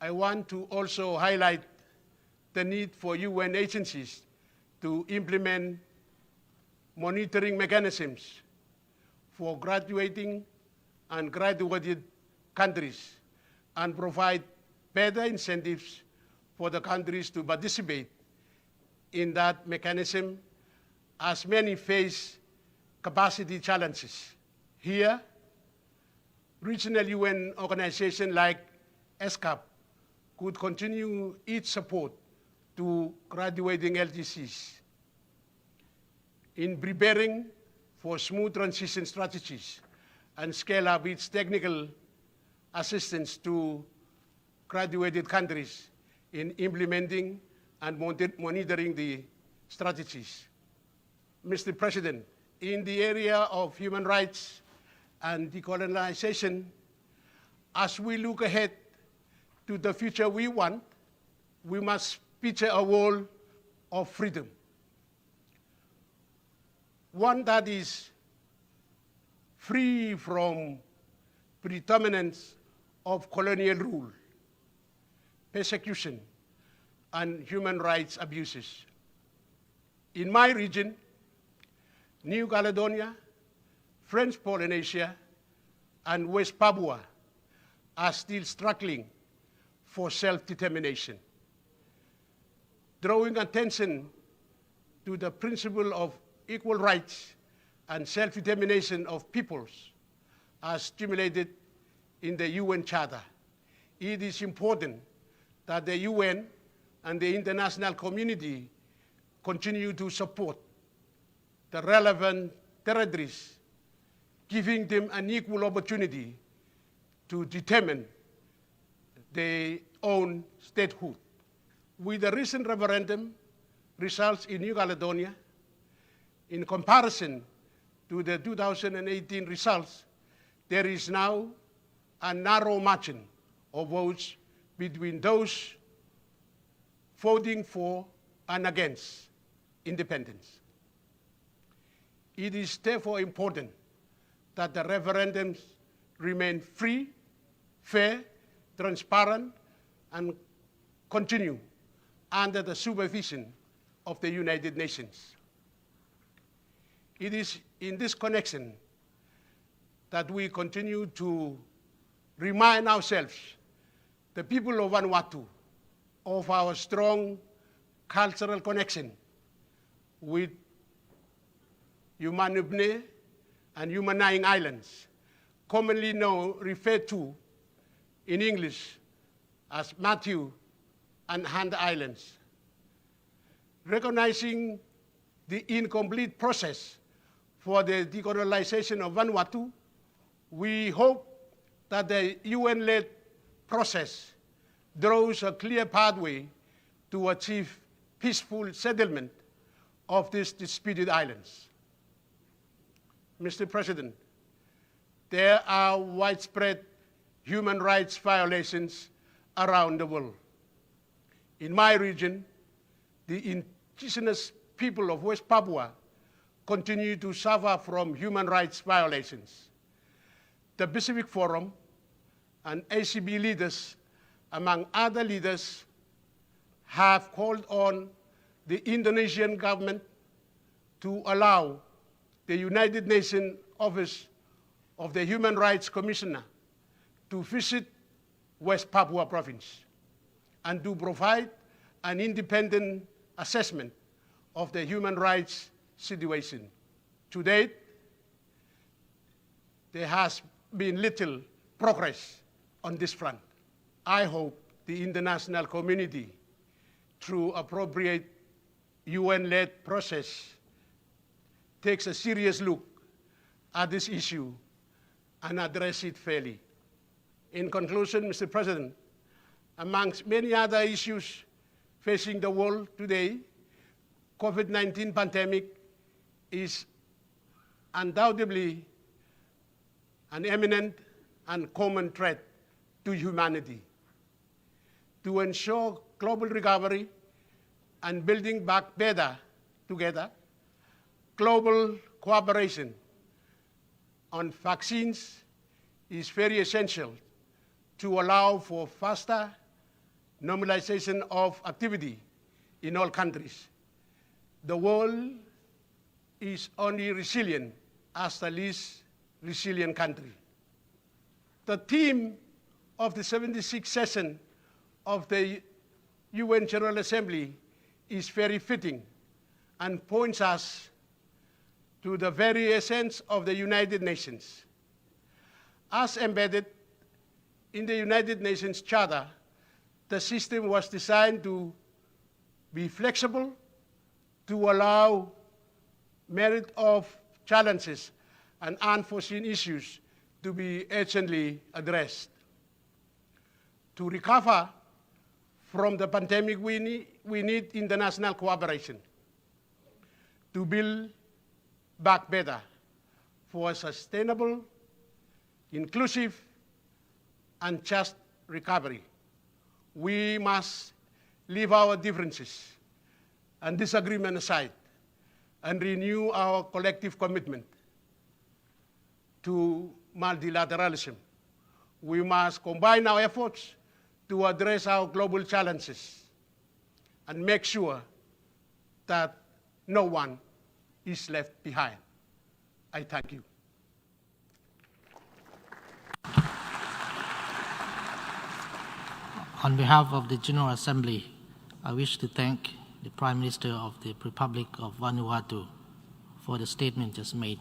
I want to also highlight the need for UN agencies to implement monitoring mechanisms for graduating and graduated countries and provide better incentives for the countries to participate in that mechanism, as many face capacity challenges. Here, regional UN organizations like ESCAP could continue its support to graduating LGCs in preparing for smooth transition strategies and scale up its technical assistance to graduated countries in implementing and monitoring the strategies. Mr. President, in the area of human rights and decolonization, as we look ahead to the future we want, we must picture a world of freedom. One that is free from predominance of colonial rule, persecution, and human rights abuses. In my region, New Caledonia, French Polynesia, and West Papua are still struggling for self-determination. Drawing attention to the principle of equal rights and self-determination of peoples as stimulated in the UN Charter, it is important that the UN and the international community continue to support the relevant territories, giving them an equal opportunity to determine their own statehood. With the recent referendum results in New Caledonia, in comparison to the 2018 results, there is now a narrow margin of votes between those voting for and against independence. It is therefore important that the referendums remain free, fair, transparent, and continue under the supervision of the United Nations. It is in this connection that we continue to remind ourselves, the people of Vanuatu, of our strong cultural connection with Humanubne and Humanaying Islands, commonly referred to in English as Matthew and Hand Islands. Recognizing the incomplete process for the decolonization of Vanuatu, we hope that the UN-led process draws a clear pathway to achieve peaceful settlement of these disputed islands. Mr. President, there are widespread human rights violations around the world. In my region, the indigenous people of West Papua continue to suffer from human rights violations. The Pacific Forum and ACB leaders, among other leaders, have called on the Indonesian government to allow the United Nations Office of the Human Rights Commissioner to visit West Papua province and to provide an independent assessment of the human rights situation. To date, there has been little progress on this front. I hope the international community, through appropriate UN-led process, takes a serious look at this issue and address it fairly. In conclusion, Mr. President, amongst many other issues facing the world today, COVID-19 pandemic is undoubtedly an imminent and common threat to humanity. To ensure global recovery and building back better together, global cooperation on vaccines is very essential to allow for faster normalization of activity in all countries. The world is only resilient as the least resilient country. The theme of the 76th session of the UN General Assembly is very fitting and points us to the very essence of the United Nations. As embedded in the United Nations Charter, the system was designed to be flexible, to allow merit of challenges and unforeseen issues to be urgently addressed. To recover from the pandemic, we need international cooperation to build back better for a sustainable, inclusive, and just recovery. We must leave our differences and disagreement aside and renew our collective commitment to multilateralism. We must combine our efforts to address our global challenges and make sure that no one is left behind. I thank you. On behalf of the General Assembly, I wish to thank the Prime Minister of the Republic of Vanuatu for the statement just made.